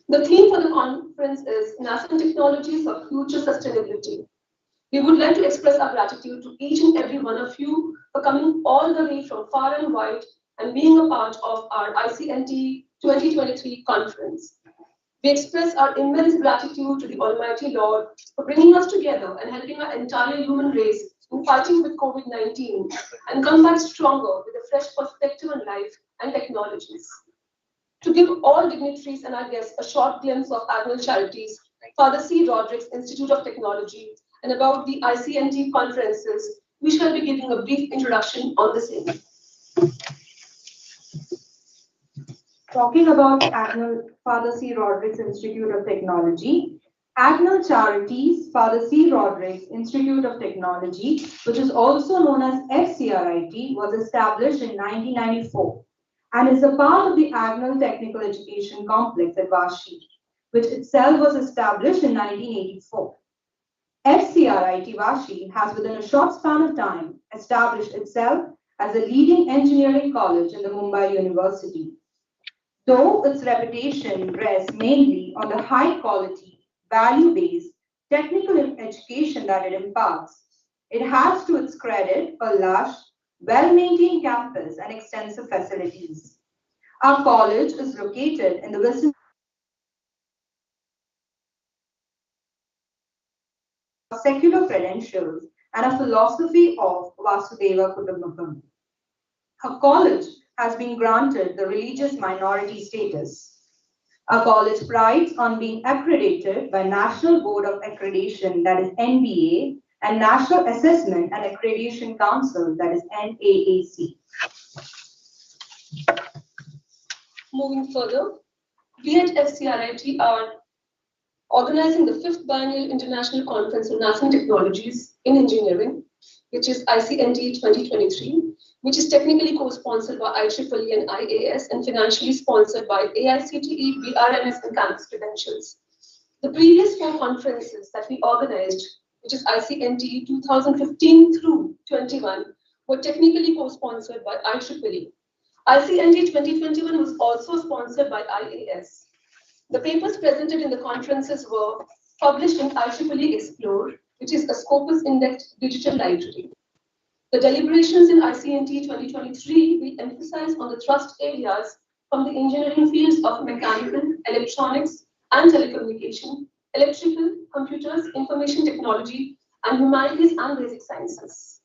The theme for the conference is Nascent Technologies of Future Sustainability. We would like to express our gratitude to each and every one of you for coming all the way from far and wide and being a part of our ICNTE 2023 conference. We express our immense gratitude to the Almighty Lord for bringing us together and helping our entire human race in fighting with COVID-19 and come back stronger with a fresh perspective on life and technologies. To give all dignitaries and our guests a short glimpse of annual charities, Father C. Roderick's Institute of Technology, and about the ICNTE conferences, we shall be giving a brief introduction on the same. Talking about annual Father C. Roderick's Institute of Technology, annual charities Father C. Roderick's Institute of Technology, which is also known as FCRIT, was established in 1994 and is a part of the annual technical education complex at Vashi, which itself was established in 1984. FCRIT Vashi has within a short span of time established itself as a leading engineering college in the Mumbai University. Though its reputation rests mainly on the high quality, value-based technical education that it imparts, it has to its credit a lush, well-maintained campus and extensive facilities. Our college is located in the vicinity of secular credentials and a philosophy of Vasudeva Kutumbakam. Our college has been granted the religious minority status. Our college prides on being accredited by National Board of Accreditation, that is NBA, and National Assessment and Accreditation Council, that is NAAC. Moving further, we at FCRIT are organizing the 5th Biennial International Conference on Nascent Technologies in Engineering, which is ICNTE 2023, which is technically co-sponsored by IEEE and IAS and financially sponsored by AICTE, BRNS, and Campus Credentials. The previous 4 conferences that we organized, which is ICNTE 2015 through 21, were technically co-sponsored by IEEE. ICNTE 2021 was also sponsored by IAS. The papers presented in the conferences were published in IEEE Explore, which is a Scopus indexed digital library. The deliberations in ICNTE 2023 will emphasize on the thrust areas from the engineering fields of mechanical, electronics, and telecommunication, electrical, computers, information technology, and humanities and basic sciences.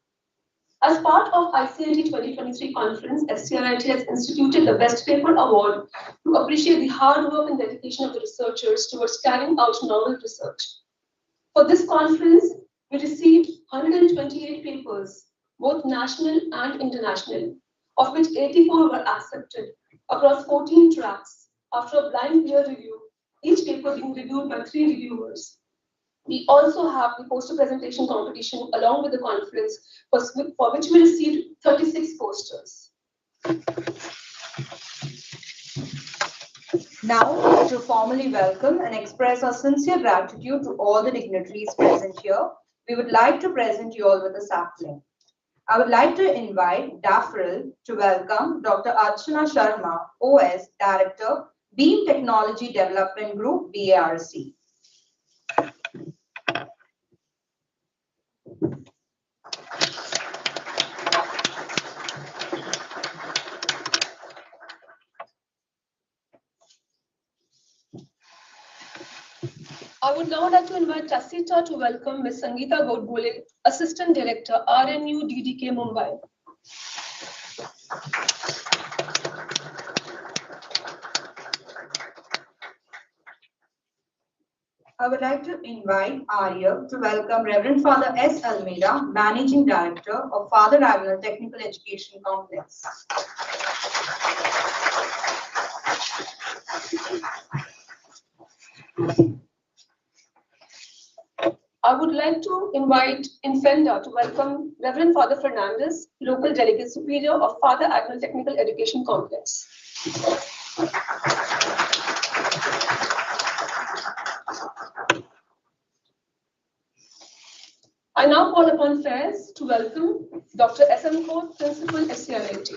As part of ICNTE 2023 conference, FCRIT has instituted the Best Paper Award to appreciate the hard work and dedication of the researchers towards carrying out novel research. For this conference, we received 128 papers, both national and international, of which 84 were accepted across 14 tracks after a blind peer review, each paper being reviewed by 3 reviewers. We also have the poster presentation competition along with the conference, for which we received 36 posters. Now, to formally welcome and express our sincere gratitude to all the dignitaries present here, we would like to present you all with a sapling. I would like to invite DAFRIL to welcome Dr. Archana Sharma, OS, Director, Beam Technology Development Group, BARC. I would now like to invite Tasita to welcome Ms. Sangeeta Godbole, Assistant Director, RNU DDK Mumbai. I would like to invite Arya to welcome Reverend Father S. Almeida, Managing Director of Father Agnel Technical Education Complex. I would like to invite Infenda to welcome Reverend Father Fernandez, Local Delegate Superior of Father Agnel Technical Education Complex. I now call upon Fairs to welcome Dr. S.M. Koth, Principal, FCRIT.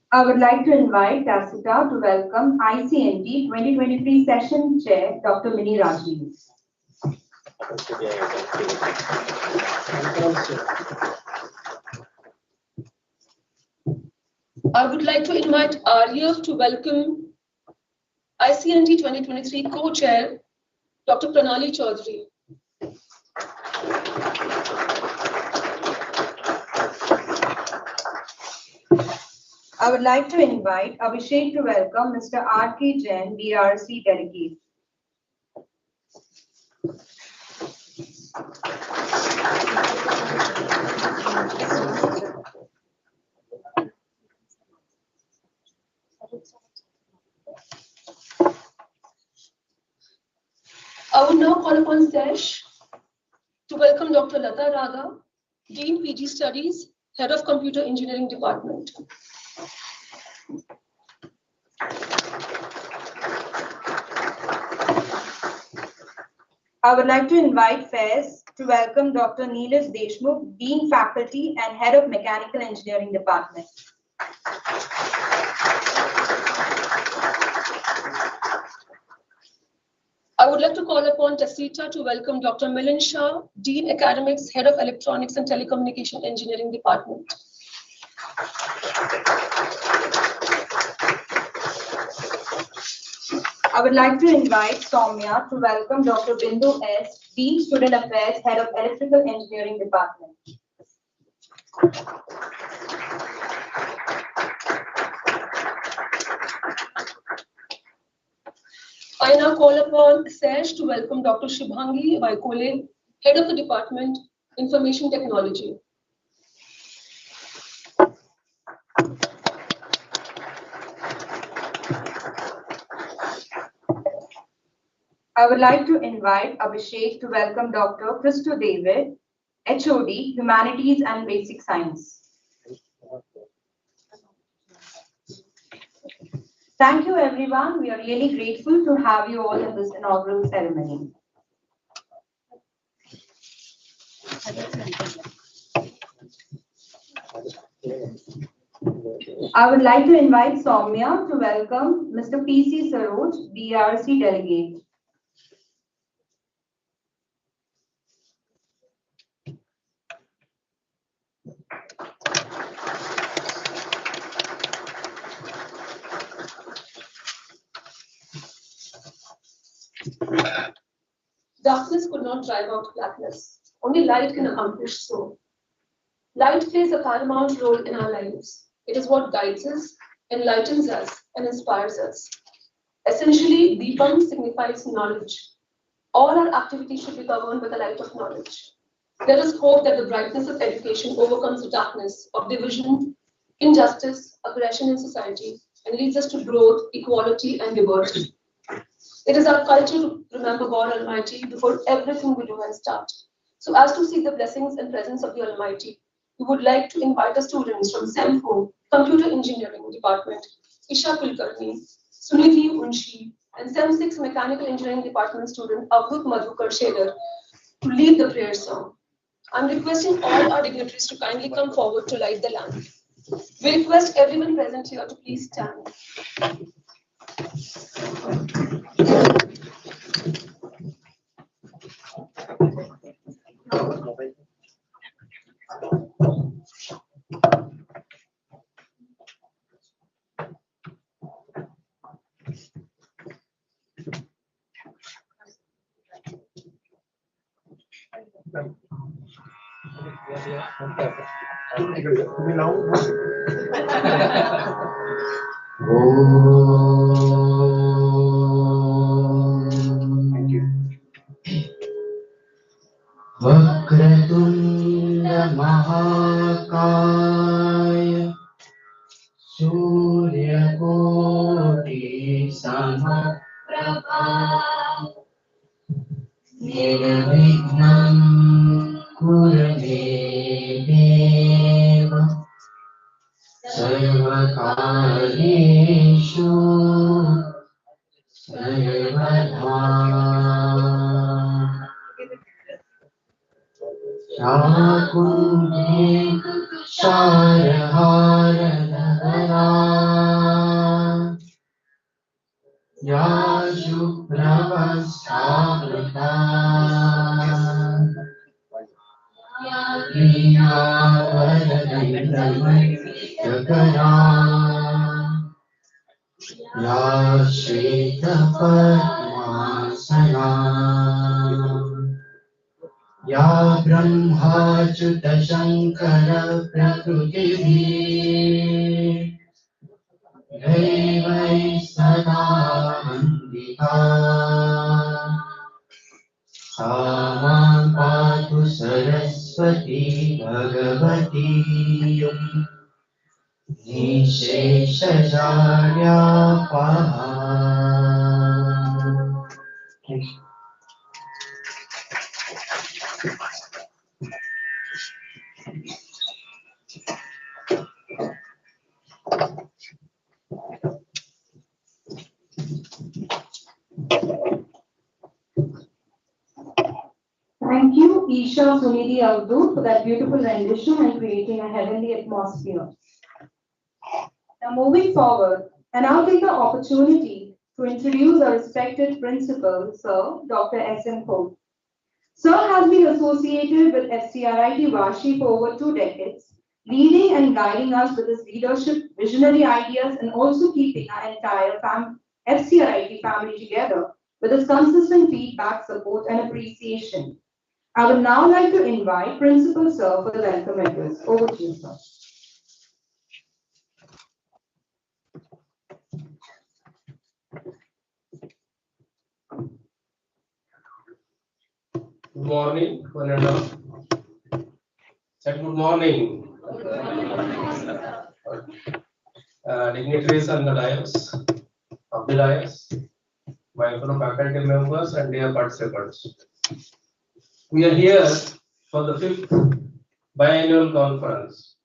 I would like to invite Tacita to welcome ICNTE 2023 Session Chair, Dr. Mini Rajiv. I would like to invite Arya to welcome ICNTE 2023 Co-Chair, Dr. Pranali Chaudhary. I would like to invite Abhishek to welcome Mr. R.K. Jain, BRC Delegate. I would now call upon Sesh to welcome Dr. Lata Raga, Dean PG Studies, Head of Computer Engineering Department. I would like to invite Faiz to welcome Dr. Neelaj Deshmukh, Dean Faculty and Head of Mechanical Engineering Department. I would like to call upon Tacita to welcome Dr. Milind Shah, Dean Academics, Head of Electronics and Telecommunication Engineering Department. I would like to invite Soumya to welcome Dr. Bindu S., Dean Student Affairs, Head of Electrical Engineering Department. I now call upon Sesh to welcome Dr. Shubhangi Vaikole, Head of the Department, Information Technology. I would like to invite Abhishek to welcome Dr. Christo David, HOD, Humanities and Basic Science. Thank you, everyone. We are really grateful to have you all in this inaugural ceremony. I would like to invite Soumya to welcome Mr. P.C. Saroj, BRC Delegate. Darkness could not drive out blackness. Only light can accomplish so. Light plays a paramount role in our lives. It is what guides us, enlightens us, and inspires us. Essentially, Deepam signifies knowledge. All our activities should be governed by the light of knowledge. Let us hope that the brightness of education overcomes the darkness of division, injustice, aggression in society, and leads us to growth, equality, and diversity. It is our culture to remember God Almighty before everything we do and start. So as to see the blessings and presence of the Almighty, we would like to invite the students from SEMCO, Computer Engineering Department, Isha Kulkarni, Sunidhi Unshi, and SEM 6 Mechanical Engineering Department student Avdut Madhukar Shader to lead the prayer song. I'm requesting all our dignitaries to kindly come forward to light the lamp. We request everyone present here to please stand. Vakratunda Mahakaya Surya Koti Samaprabha Nirvignam Kurave Deva Sarvakaryeshu Sarvadha Shakunde Sharahara Nagara करुणावरदैर्यमध्यकरा या श्वेतपद्मासना या ब्रह्माच्युतशङ्करप्रकृतिभिः दैवैः सदा वन्दिता सा मां पातु Saraswati Bhagwati निःशेषजाड्यापहा। Thank you, Isha Sunidhi Avdu, for that beautiful rendition and creating a heavenly atmosphere. Now, moving forward, and I'll take the opportunity to introduce our respected principal, Sir Dr. S.M. Koh. Sir has been associated with FCRIT Vashi for over 2 decades, leading and guiding us with his leadership, visionary ideas, and also keeping our entire FCRIT family together with his consistent feedback, support, and appreciation. I would now like to invite Principal Sir for the welcome address. Over to you, sir. Good morning, one and all. Say good morning. Dignitaries and the dais of the dais, my fellow faculty members and dear participants. We are here for the 5th biannual conference.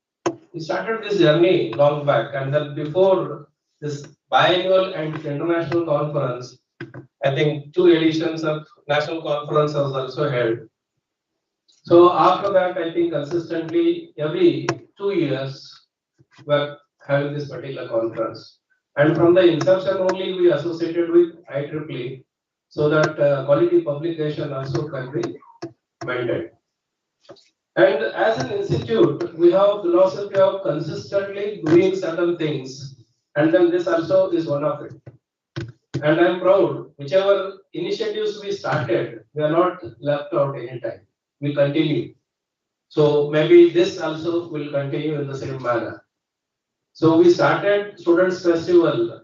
We started this journey long back, and then before this biannual and international conference, I think 2 editions of national conference was also held. So after that, I think consistently every 2 years we're having this particular conference. And from the inception only we associated with IEEE so that quality publication also can be maintained. And as an institute, we have a philosophy of consistently doing certain things, and then this also is one of it. And I'm proud, whichever initiatives we started, we are not left out anytime. We continue. So maybe this also will continue in the same manner. So we started Students Festival,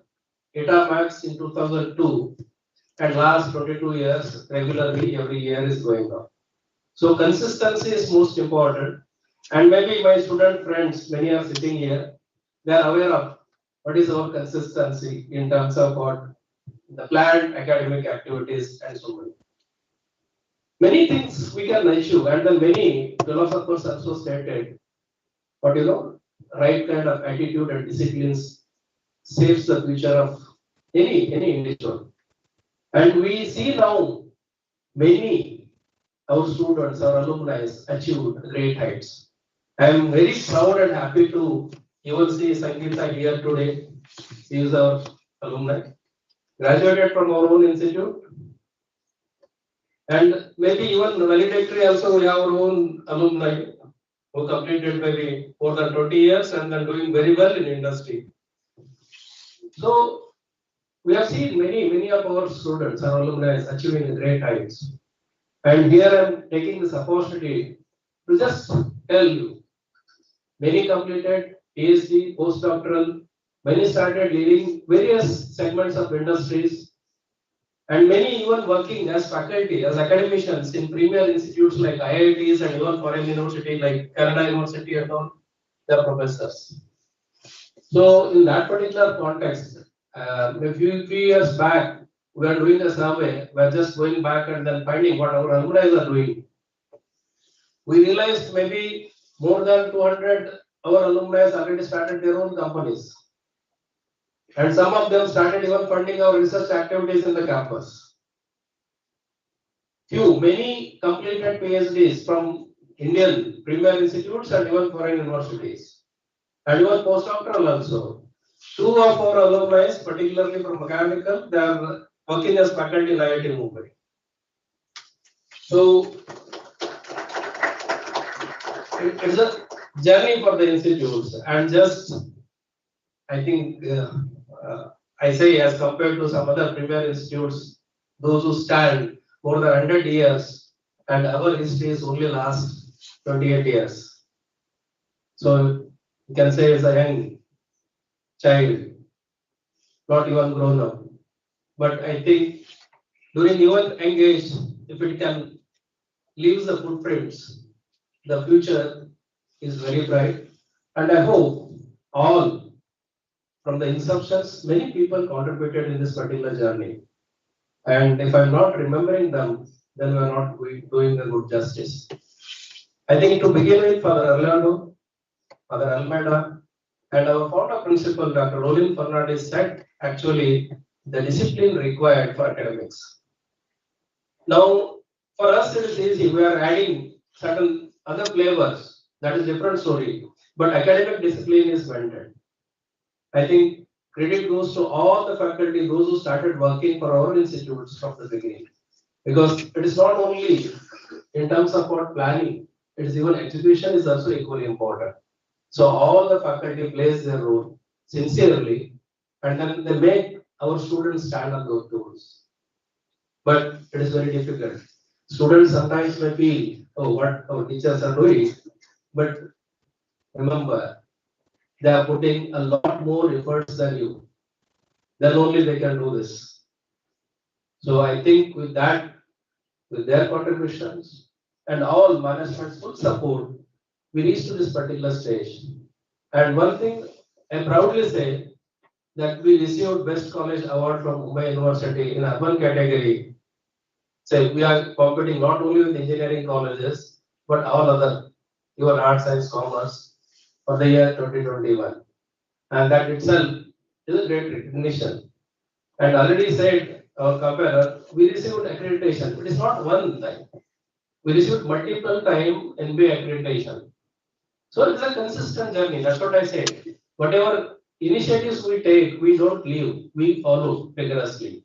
ETA in 2002, and last 22 years, regularly every year is going on. So consistency is most important. And maybe my student friends, many are sitting here, they are aware of what is our consistency in terms of what the planned academic activities and so on. Many things we can achieve, and then many philosophers also stated, but right kind of attitude and disciplines saves the future of any individual. And we see now many our students, our alumni achieved great heights. I am very proud and happy to even see Sangeeta here today. She is our alumni, graduated from our own institute. And maybe even valedictory also we have our own alumni who completed maybe more than 20 years and then doing very well in industry. So we have seen many of our students, our alumni achieving great heights. And here I am taking this opportunity to just tell you, many completed PhD, postdoctoral, many started leading various segments of industries, and many even working as faculty, as academicians in premier institutes like IITs and even foreign university like Canada University and all, they are professors. So in that particular context, a few years back, we are doing a survey. We are just going back and then finding what our alumni are doing. We realized maybe more than 200 our alumni already started their own companies. And some of them started even funding our research activities in the campus. Many completed PhDs from Indian premier institutes and even foreign universities. And even postdoctoral also. 2 of our alumni, particularly from mechanical, they are working as faculty in IIT Mumbai. So it's a journey for the institutes, and just I think I say as compared to some other premier institutes, those who stand more than 100 years, and our history is only last 28 years. So you can say it's a young child, not even grown up. But I think during even young age, if it can leave the footprints, the future is very bright. And I hope all from the inceptions, many people contributed in this particular journey. And if I'm not remembering them, then we're not doing a good justice. I think to begin with, Father Orlando, Father Almeida, and our founder principal, Dr. Rolin Fernandez, said actually the discipline required for academics. Now, for us, it is easy. We are adding certain other flavors. That is different story. But academic discipline is maintained. I think credit goes to all the faculty, those who started working for our institutes from the beginning. Because it is not only in terms of what planning, it is even execution is also equally important. So all the faculty plays their role sincerely, and then they make our students stand on those tools. But it is very difficult. Students sometimes may feel, oh, what our teachers are doing, but remember, they are putting a lot more efforts than you. Then only they can do this. So I think with that, with their contributions and all management's full support, we reached to this particular stage. And one thing I proudly say that we received Best College Award from Mumbai University in urban category. So we are competing not only with engineering colleges, but all other, your arts, science, commerce for the year 2021. And that itself is a great recognition. And already said our comparer, we received accreditation. It is not one time. We received multiple time NBA accreditation. So it's a consistent journey. That's what I said. Whatever initiatives we take, we don't leave. We follow rigorously.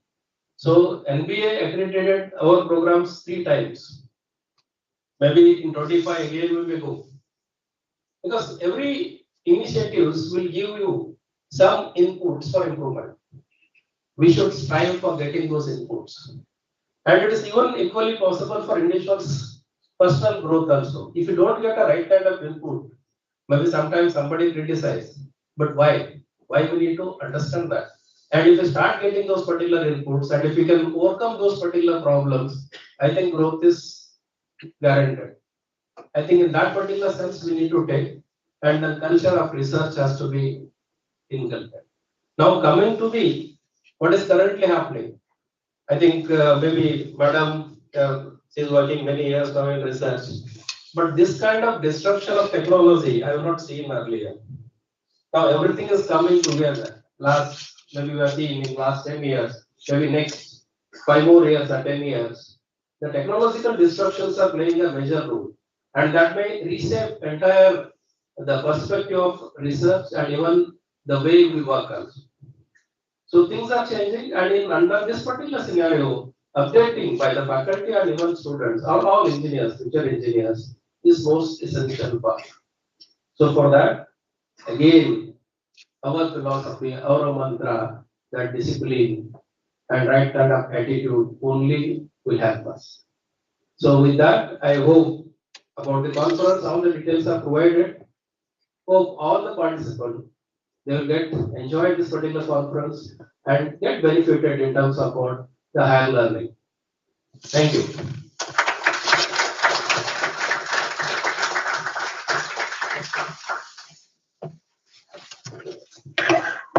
So NBA accredited our programs 3 times. Maybe in 25 again we may go. Because every initiatives will give you some inputs for improvement. We should strive for getting those inputs. And it is even equally possible for individuals' personal growth also. If you don't get a right kind of input, maybe sometimes somebody criticizes. But why? Why we need to understand that? And if you start getting those particular inputs, and if you can overcome those particular problems, I think growth is guaranteed. I think in that particular sense we need to take, and the culture of research has to be inculcated. Now coming to the what is currently happening, I think maybe Madam is working many years now in research, but this kind of disruption of technology I have not seen earlier. Now everything is coming together. Maybe we are seeing in last 10 years, maybe next 5 more years or 10 years, the technological disruptions are playing a major role, and that may reshape entire the perspective of research and even the way we work also. So things are changing, and in under this particular scenario, updating by the faculty and even students, or all engineers, future engineers, is most essential part. So for that, again, our philosophy, our mantra, that discipline and right kind of attitude only will help us. So with that, I hope about the conference, all the details are provided. Hope all the participants, they will enjoy this particular conference and get benefited in terms of what the higher learning. Thank you.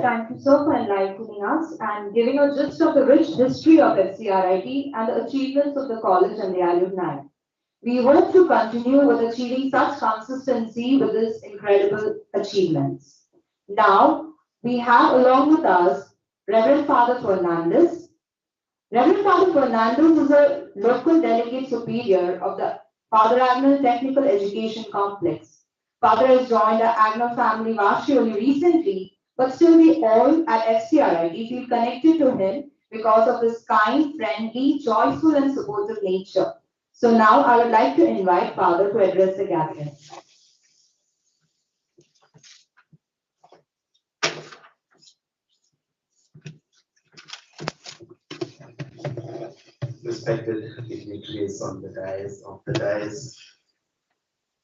Thank you, sir, for enlightening us and giving a gist of the rich history of FCRIT and the achievements of the college and the alumni. We hope to continue with achieving such consistency with these incredible achievements. Now, we have along with us Reverend Father Fernandez. Reverend Father Fernandez is a local delegate superior of the Father Agnel Technical Education Complex. Father has joined the Agnel family Vashi only recently, but still we all at FCRIT feel connected to him because of his kind, friendly, joyful and supportive nature. So now I would like to invite Father to address the gathering. respected dignitaries on the dais,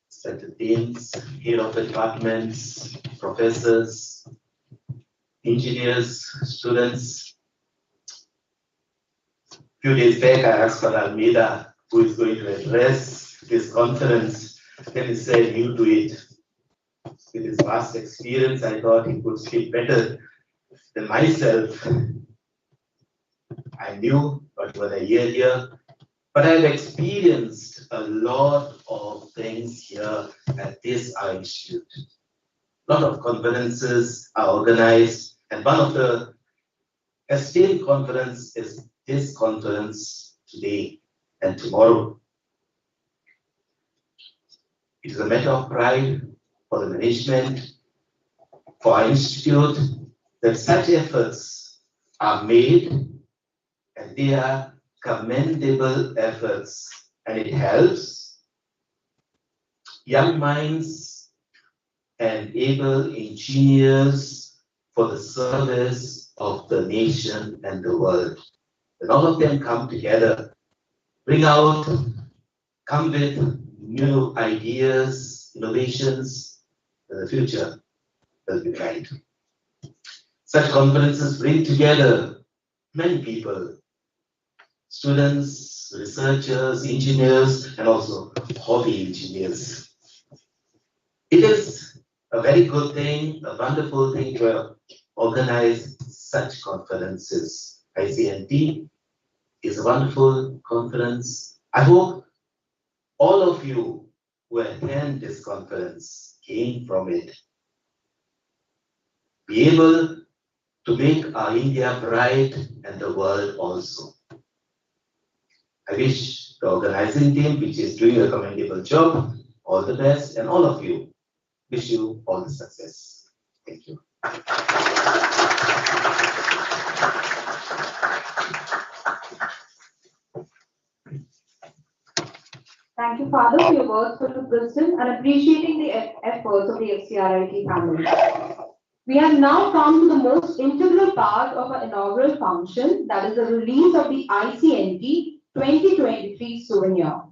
respected deans, head of the departments, professors, engineers, students. Few days back, I asked for Almeida, who is going to address this conference, then he said, "You do it." With his vast experience, I thought he could speak better than myself. I knew what was a year here, but I've experienced a lot of things here at this institute. A lot of conferences are organized, and one of the esteemed conference is this conference today and tomorrow. It is a matter of pride for the management, for our institute, that such efforts are made, and they are commendable efforts, and it helps young minds and able engineers for the service of the nation and the world. When all of them come together, come with new ideas, innovations, the future will be bright. Such conferences bring together many people, students, researchers, engineers, and also hobby engineers. It is a very good thing, a wonderful thing to organize such conferences. ICNTE is a wonderful conference. I hope all of you who attend this conference gain from it, be able to make our India bright and the world also. I wish the organizing team, which is doing a commendable job, all the best, and all of you, wish you all the success. Thank you. Thank you, Father, for your words full of wisdom and appreciating the efforts of the FCRIT family. We have now come to the most integral part of our inaugural function, that is the release of the ICNTE 2023 souvenir.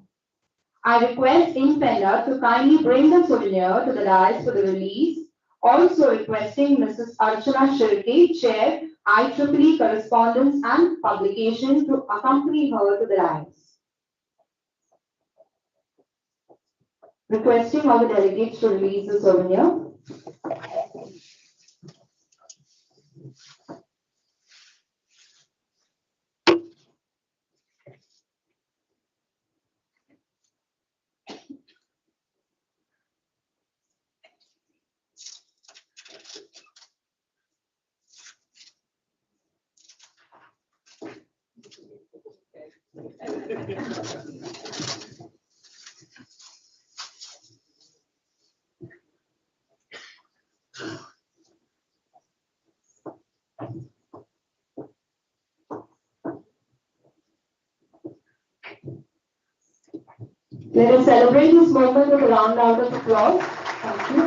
I request INPENDA to kindly bring the souvenir to the dais for the release, also requesting Mrs. Archana Shirke, Chair, IEEE Correspondence and Publication, to accompany her to the dais. Requesting all the delegates to release the souvenir. Let us celebrate this moment with a round of applause. Thank you.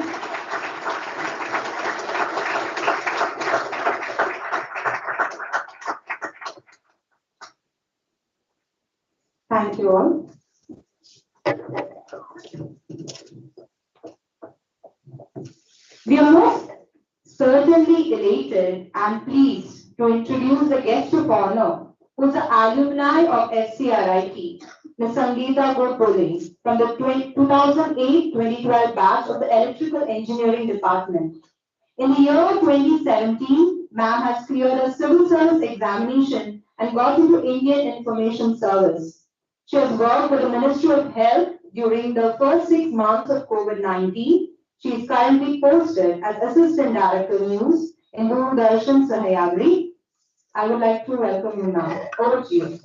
Thank you all. We are most certainly elated and pleased to introduce the guest of honor, who is an alumni of FCRIT, Ms. Sangeeta Gurpole, from the 2008-2012 batch of the Electrical Engineering Department. In the year 2017, ma'am has cleared a civil service examination and got into Indian Information Service. She has worked with the Ministry of Health during the first 6 months of COVID-19. She is currently posted as Assistant Director News in Doordarshan Sahyadri. I would like to welcome you now. Over to you.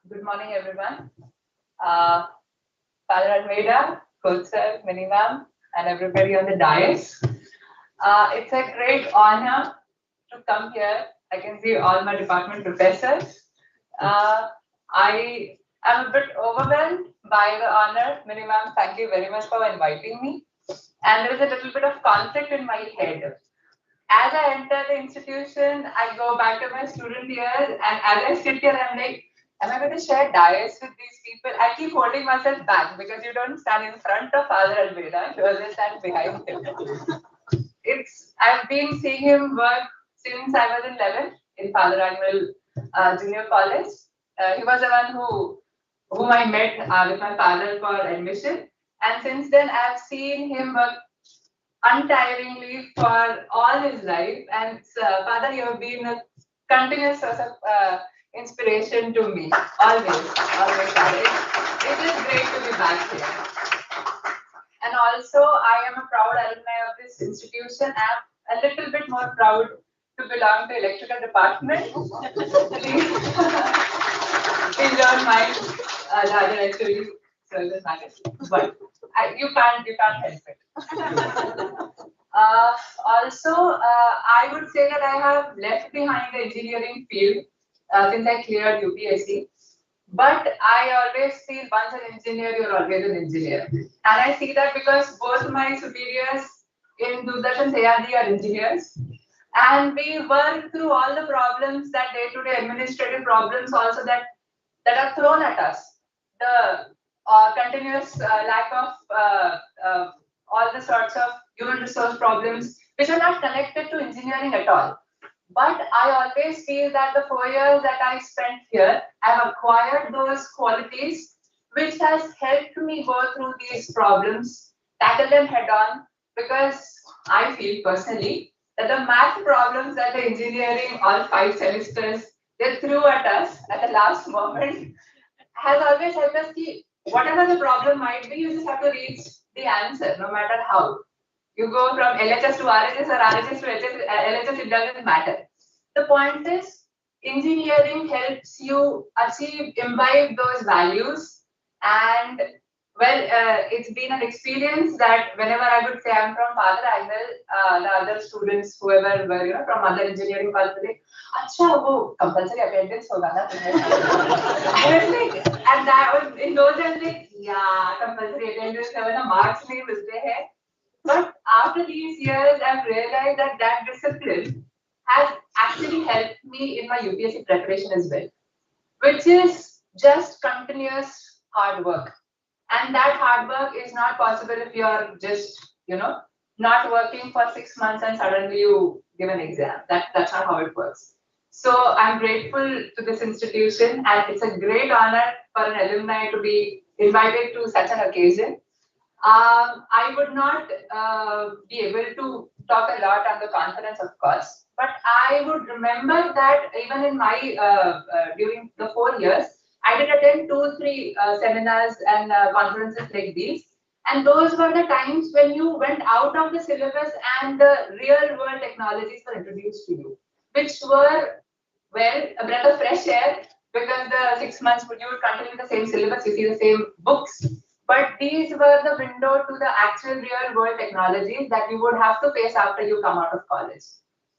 Good morning, everyone. Father Almeida, Coach Sir, Mini Ma'am, and everybody on the dais. It's a great honor to come here. I can see all my department professors. I am a bit overwhelmed by the honor. Mini Ma'am, thank you very much for inviting me. And there is a little bit of conflict in my head. as I enter the institution, I go back to my student years, and as I sit here, I'm like, am I going to share dais with these people? I keep holding myself back because you don't stand in front of Father Almeida, you always stand behind him. I've been seeing him work since I was in 11th in Father Agnew Junior College. He was the one whom I met with my father for admission, and since then I've seen him work untiringly for all his life. And Father, you have been a continuous source of inspiration to me, always, Father. It is great to be back here. And also, I am a proud alumni of this institution. I'm a little bit more proud to belong to electrical department. Please don't mind the other activities, service matters. But you can't help it. I would say that I have left behind the engineering field since I cleared UPSC. But I always feel once an engineer, you're always an engineer. And I see that because both my superiors in Doordarshan Sayadi are engineers. And we work through all the problems, that day-to-day administrative problems also that are thrown at us. The continuous lack of all the sorts of human resource problems which are not connected to engineering at all. But I always feel that the 4 years that I spent here, I've acquired those qualities which has helped me go through these problems, tackle them head on, because I feel personally that the math problems that the engineering all 5 semesters they threw at us at the last moment has always helped us keep whatever the problem might be, you just have to reach the answer no matter how. You go from LHS to RHS or RHS to LHS, it doesn't matter. The point is, engineering helps you imbibe those values. And well, it's been an experience that whenever I would say I'm from Father Agnew, the other students, whoever were, from other engineering colleges, acha, wo compulsory attendance hoga na tumhe. I was like, and that was in those days, like, yeah, compulsory attendance, marks nahi milte hai. But after these years, I've realized that that discipline has actually helped me in my UPSC preparation as well, which is just continuous hard work. And that hard work is not possible if you're just, not working for 6 months and suddenly you give an exam. That's not how it works. So I'm grateful to this institution, and it's a great honor for an alumni to be invited to such an occasion. I would not be able to talk a lot on the conference, of course, but I would remember that even in my during the 4 years, I did attend 2-3 seminars and conferences like these, and those were the times when you went out of the syllabus and the real world technologies were introduced to you, which were, well, a breath of fresh air, because the 6 months you would continue the same syllabus, you see the same books. But these were the window to the actual real world technologies that you would have to face after you come out of college.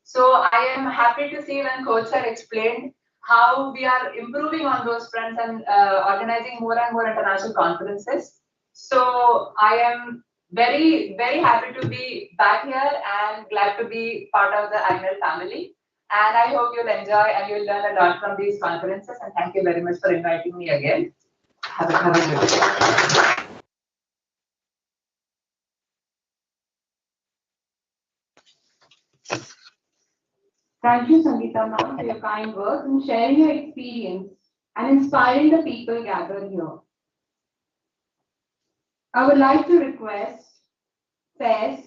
So I am happy to see when Coach Sir explained how we are improving on those fronts and organizing more and more international conferences. So I am very, very happy to be back here and glad to be part of the Agnew family. And I hope you'll enjoy and you'll learn a lot from these conferences. And thank you very much for inviting me again. Have a good day. Thank you, Sangeeta ma'am, for your kind words and sharing your experience and inspiring the people gathered here. I would like to request Faiz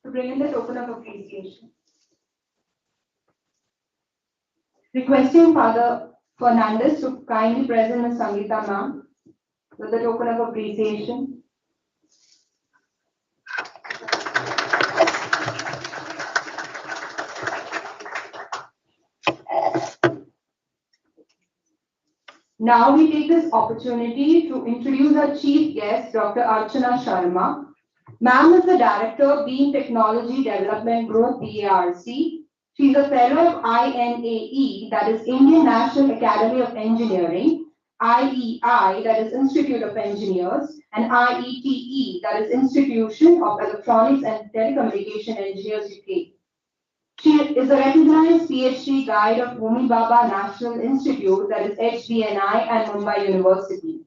to bring in the token of appreciation. Requesting Father Fernandez to kindly present Ms. Sangeeta ma'am with the token of appreciation. Now we take this opportunity to introduce our chief guest, Dr. Archana Sharma. Ma'am is the Director of Beam Technology Development Growth, BARC. She is a fellow of INAE, that is Indian National Academy of Engineering, IEI, that is Institute of Engineers, and IETE, that is Institution of Electronics and Telecommunication Engineers, UK. She is a recognized PhD guide of Homi Bhabha National Institute, that is HDNI, and Mumbai University.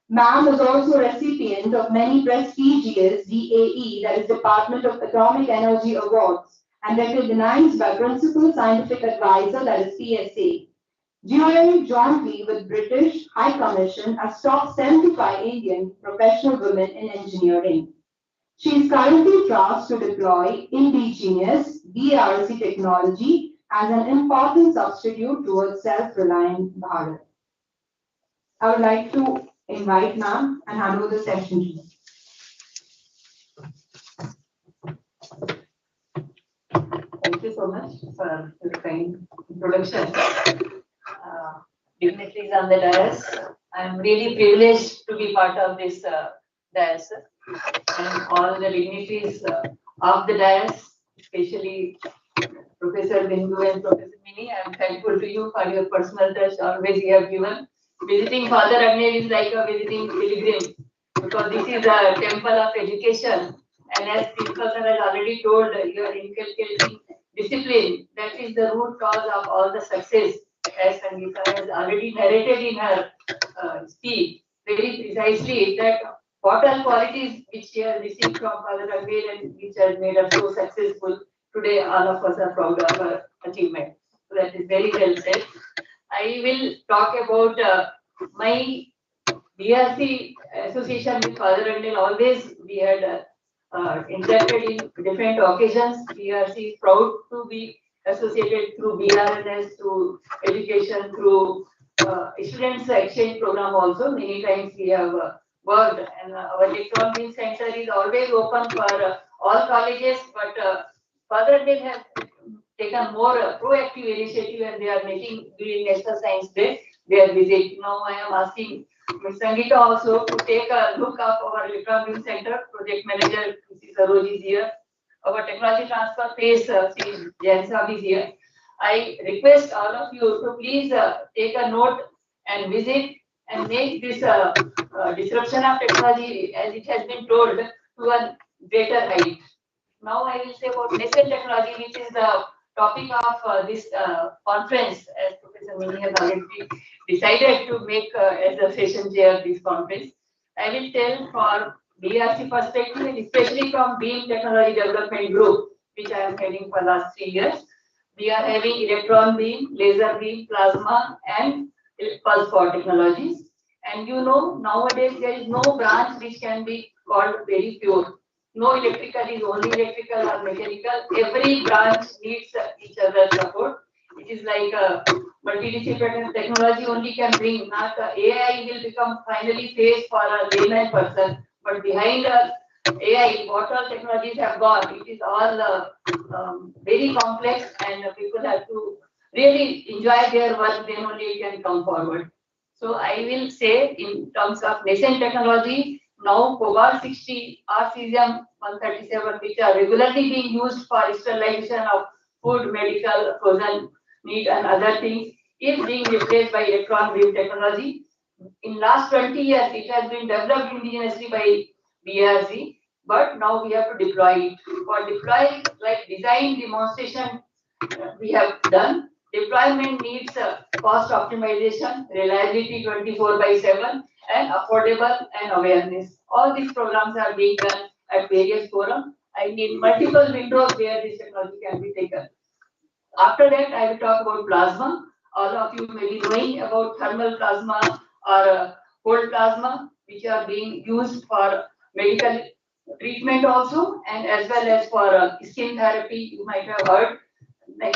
Ma'am is also a recipient of many prestigious DAE, that is Department of Atomic Energy Awards, and recognized by Principal Scientific Advisor, that is PSA. Joined jointly with British High Commission as top 75 Indian professional women in engineering. She is currently tasked to deploy indigenous BRC technology as an important substitute towards self-reliant Bharat. I would like to invite ma'am and hand over the session to you. Thank you so much for your kind introduction. Dignitaries on the dais, I am really privileged to be part of this dais, and all the dignitaries of the dais, especially Professor Bindu and Professor Mini. I am thankful to you for your personal touch always you have given. Visiting Father Agnew is like a visiting pilgrim, because this is a temple of education, and as Principal Sir has already told, you are inculcating discipline. That is the root cause of all the success, as Sangeeta has already narrated in her speech very precisely, that what are qualities which she has received from Father Agnew and which has made her so successful. Today, all of us are proud of her achievement. So that is very well said. I will talk about my BRC association with Father Agnew. Always we had interacted in different occasions. BRC is proud to be associated through BRNS, through education, through students exchange program also. Many times we have worked, and our Electron Beam Center is always open for all colleges, but Father Agnew has taken more proactive initiative, and they are making during National Science Day their visit. Now I am asking Ms. Sangeeta also to take a look of our Electron Beam Center. Project Manager Mrs. Saroj is here. Our Technology Transfer Phase Sri Jansab is here. I request all of you to please take a note and visit and make this disruption of technology, as it has been told, to a greater height. Now I will say about nascent technology, which is the topic of this conference, as Professor Mini has already decided to make as a session chair this conference. I will tell for BRC perspective, and especially from Beam Technology Development Group, which I am heading for last 3 years. We are having electron beam, laser beam, plasma, and pulse power technologies. And you know, nowadays there is no branch which can be called very pure. No electrical is only electrical or mechanical. Every branch needs each other's support. It is like a multidisciplinary technology only can bring, not AI will become finally face for a layman person. But behind AI, what all technologies have gone, it is all very complex, and people have to really enjoy their work, then only it can come forward. So I will say in terms of nascent technology, now cobalt 60 or cesium 137, which are regularly being used for sterilization of food, medical, frozen meat and other things, is being replaced by electron beam technology. In last 20 years, it has been developed indigenously by BRC, but now we have to deploy it. For deploying, like design demonstration, we have done. Deployment needs cost optimization, reliability 24/7, and affordable and awareness. All these programs are being done at various forums. I need multiple windows where this technology can be taken. After that, I will talk about plasma. All of you may be knowing about thermal plasma or cold plasma, which are being used for medical treatment also, and as well as for skin therapy, you might have heard.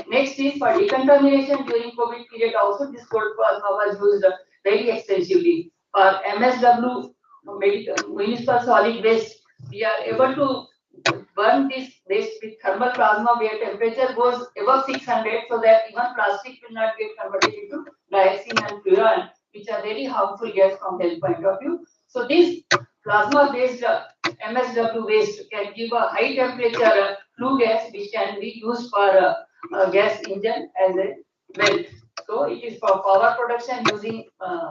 Next is for decontamination during COVID period also, this cold plasma was used very extensively. For MSW, municipal solid waste, we are able to burn this waste with thermal plasma where temperature goes above 600, so that even plastic will not get converted into dioxin and furan, which are very harmful gas from health point of view. So this plasma based MSW waste can give a high temperature flue gas, which can be used for gas engine as a well. So it is for power production using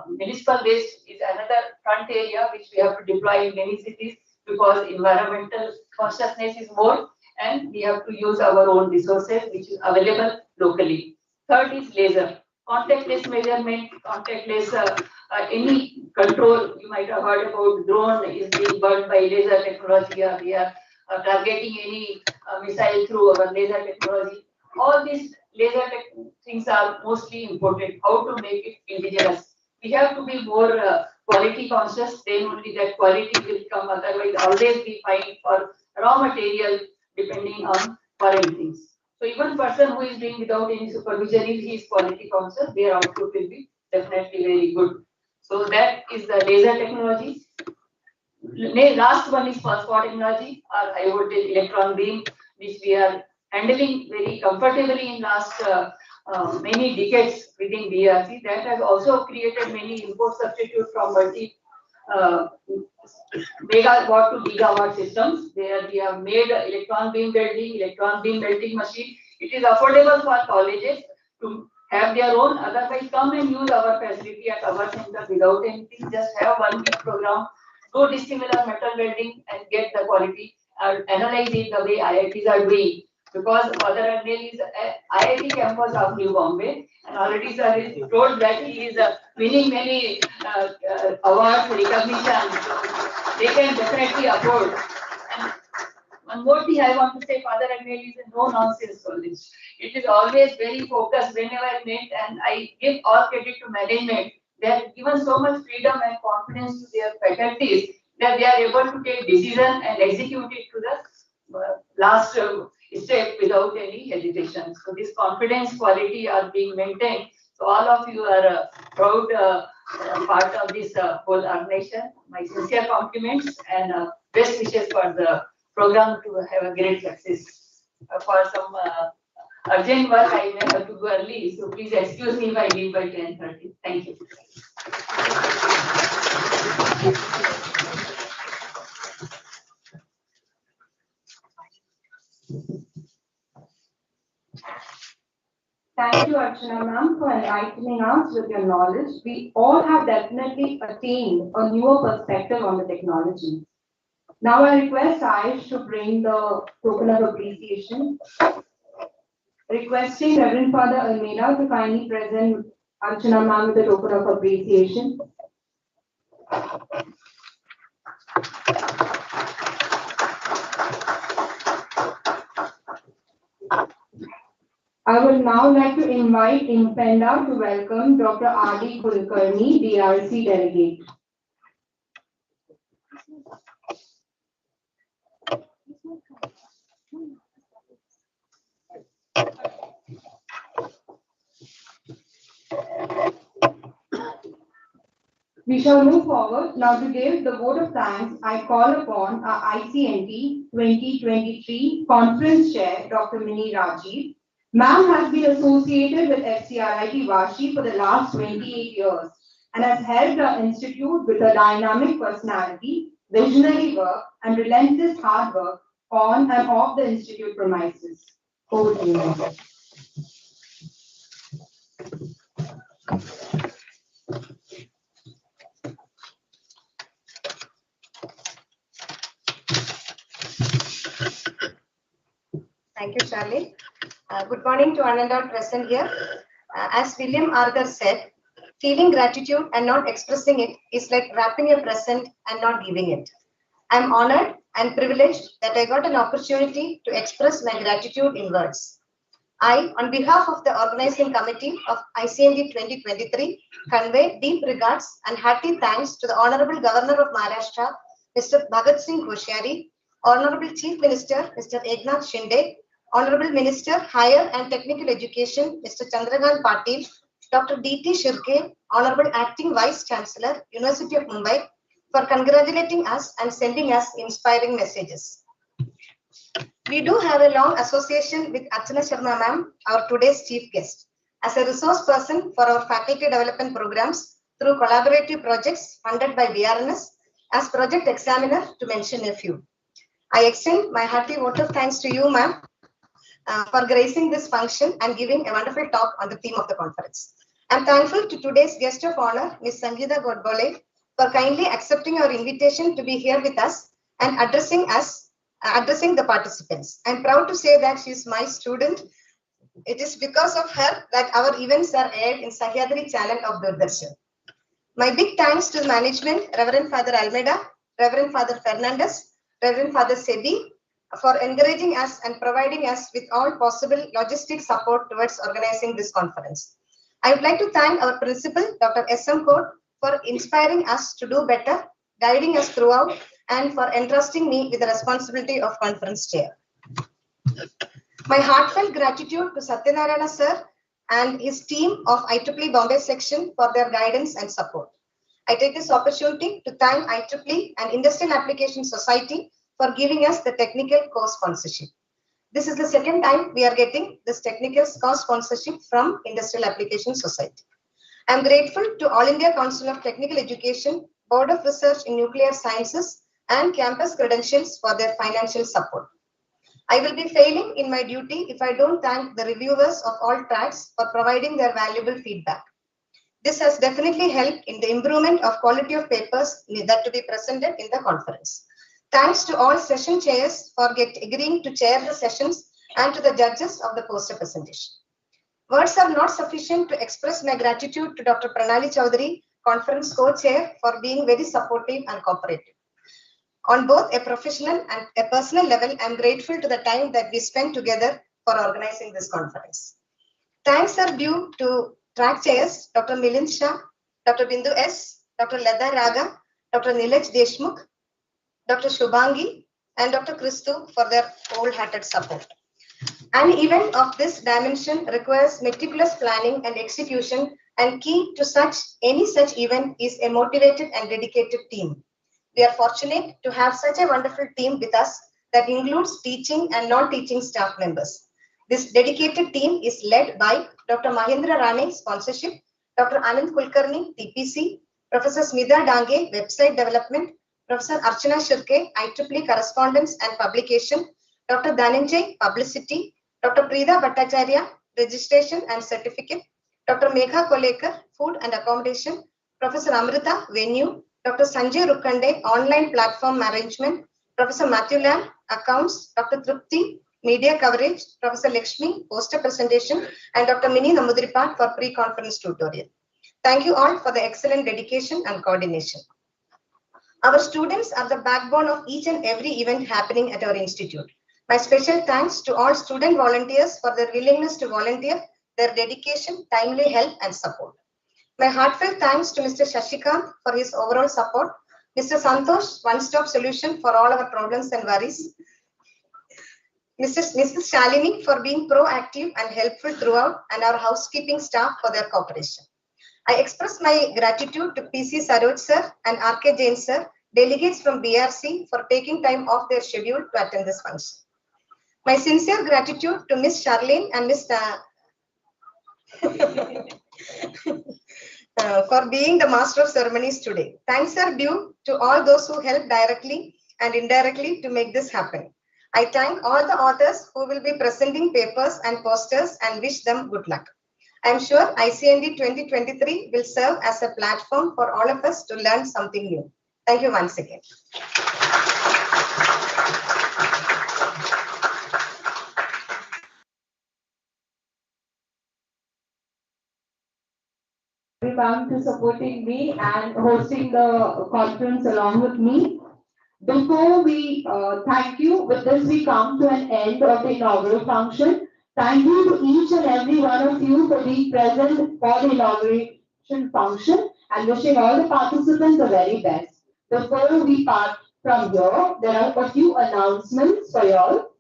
municipal waste is another front area which we have to deploy in many cities because environmental consciousness is more and we have to use our own resources which is available locally. Third is laser. Contactless measurement, contactless any control. You might have heard about drone is being burned by laser technology. We are targeting any missile through our laser technology. All these laser things are mostly important. How to make it indigenous? We have to be more quality conscious. Then only that quality will come. Otherwise, always we find for raw material depending on foreign things. So even person who is doing without any supervision, if he is quality conscious, their output will be definitely very good. So that is the laser technology. Last one is phosphor technology or high voltage electron beam, which we are handling very comfortably in last many decades within DRC. That has also created many import substitute from multi megawatt to gigawatt systems where we have made electron beam welding machine. It is affordable for colleges to have their own, otherwise come and use our facility at our center without anything, just have one big program, do dissimilar metal welding and get the quality and analyze it the way IITs are doing. Because Father Anil is IIT campus of New Bombay and already sir is told that he is winning many awards, recognition, they can definitely afford. And one more thing I want to say, Father Anil is a no-nonsense college. It is always very focused whenever I meet and I give all credit to management. They have given so much freedom and confidence to their faculties that they are able to take decision and execute it to the last step without any hesitation. So this confidence quality are being maintained. So all of you are a proud part of this whole organization. My sincere compliments and best wishes for the program to have a great success. For some urgent work, I may have to go early, so please excuse me if I leave by 10:30. Thank you. Thank you, Archana ma'am, for enlightening us with your knowledge. We all have definitely attained a newer perspective on the technology. Now I request Aish to bring the token of appreciation. Requesting Reverend Father Almeida to kindly present Archana ma'am with the token of appreciation. I would now like to invite Impenda to welcome Dr. R.D. Kulkarni, DRC delegate. We shall move forward now to give the vote of thanks. I call upon our ICNTE 2023 Conference Chair, Dr. Mini Rajiv. Ma'am has been associated with FCRIT Vashi for the last 28 years and has helped our institute with a dynamic personality, visionary work, and relentless hard work on and off the institute premises. Over to you, ma'am. Thank you, Charlie. Good morning to one and all present here. As William Arthur said, feeling gratitude and not expressing it is like wrapping a present and not giving it. I'm honored and privileged that I got an opportunity to express my gratitude in words. I, on behalf of the organizing committee of ICNTE 2023, convey deep regards and hearty thanks to the Honorable Governor of Maharashtra, Mr. Bhagat Singh Koshyari, Honorable Chief Minister, Mr. Eknath Shinde, Honorable Minister, Higher and Technical Education, Mr. Chandrakant Patil, Dr. D.T. Shirke, Honorable Acting Vice Chancellor, University of Mumbai, for congratulating us and sending us inspiring messages. We do have a long association with Archana Sharma ma'am, our today's chief guest, as a resource person for our faculty development programs through collaborative projects funded by VRNS, as project examiner, to mention a few. I extend my hearty vote of thanks to you, ma'am, for gracing this function and giving a wonderful talk on the theme of the conference. I'm thankful to today's guest of honor, Ms. Sangeeta Godbole, for kindly accepting our invitation to be here with us and addressing the participants. I'm proud to say that she is my student. It is because of her that our events are aired in Sahyadri channel of Doordarshan. My big thanks to the management, Reverend Father Almeida, Reverend Father Fernandez, Reverend Father Sebi, for encouraging us and providing us with all possible logistic support towards organizing this conference. I would like to thank our principal, Dr. S.M. Court, for inspiring us to do better, guiding us throughout, and for entrusting me with the responsibility of conference chair. My heartfelt gratitude to Satyanarayana sir and his team of IEEE Bombay section for their guidance and support. I take this opportunity to thank IEEE and Industrial Application Society for giving us the technical course sponsorship. This is the second time we are getting this technical course sponsorship from Industrial Application Society. I am grateful to All India Council of Technical Education, Board of Research in Nuclear Sciences, and Campus Credentials for their financial support. I will be failing in my duty if I don't thank the reviewers of all tracks for providing their valuable feedback. This has definitely helped in the improvement of quality of papers that to be presented in the conference. Thanks to all session chairs for agreeing to chair the sessions and to the judges of the poster presentation. Words are not sufficient to express my gratitude to Dr. Pranali Chowdhury, conference co-chair, for being very supportive and cooperative. On both a professional and a personal level, I am grateful to the time that we spent together for organizing this conference. Thanks are due to track chairs, Dr. Milind Shah, Dr. Bindu S., Dr. Leda Raga, Dr. Nilaj Deshmukh, Dr. Shubhangi, and Dr. Christu for their wholehearted support. An event of this dimension requires meticulous planning and execution, and key to any such event is a motivated and dedicated team. We are fortunate to have such a wonderful team with us that includes teaching and non-teaching staff members. This dedicated team is led by Dr. Mahendra Rane, sponsorship, Dr. Anand Kulkarni, TPC, Professor Smita Dange, website development, Professor Archana Shirke, IEEE correspondence and publication, Dr. Dhananjay, publicity, Dr. Preeta Bhattacharya, registration and certificate, Dr. Megha Kolekar, food and accommodation, Professor Amrita, venue, Dr. Sanjay Rukkande, online platform management, Professor Matthew Lam, accounts, Dr. Trupti, media coverage, Professor Lakshmi, poster presentation, and Dr. Mini Namudripat for pre-conference tutorial. Thank you all for the excellent dedication and coordination. Our students are the backbone of each and every event happening at our institute. My special thanks to all student volunteers for their willingness to volunteer, their dedication, timely help, and support. My heartfelt thanks to Mr. Shashikant for his overall support, Mr. Santosh, one-stop solution for all our problems and worries, Mrs. Shalini for being proactive and helpful throughout, and our housekeeping staff for their cooperation. I express my gratitude to PC Saroj sir and RK Jain sir, delegates from BRC, for taking time off their schedule to attend this function. My sincere gratitude to Miss Charlene and Miss for being the master of ceremonies today. Thanks are due to all those who helped directly and indirectly to make this happen. I thank all the authors who will be presenting papers and posters and wish them good luck. I am sure ICNTE 2023 will serve as a platform for all of us to learn something new. Thank you once again. Everyone to supporting me and hosting the conference along with me. Before we thank you, with this we come to an end of the inaugural function. Thank you to each and every one of you for being present for the inauguration function and wishing all the participants the very best. Before we part from here, there are a few announcements for you all.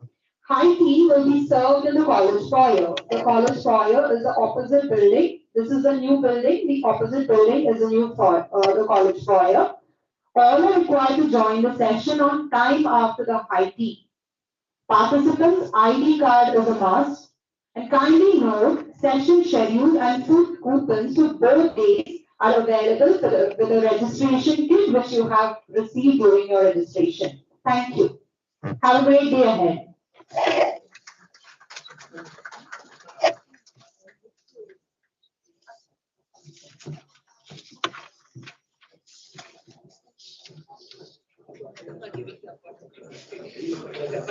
High tea will be served in the college foyer. The college foyer is the opposite building. This is the new building. The opposite building is the new the college foyer. All are required to join the session on time after the high tea. Participants' ID card is a must. And kindly note, session schedule and food coupons for both days are available with the registration kit which you have received during your registration. Thank you. Have a great day ahead.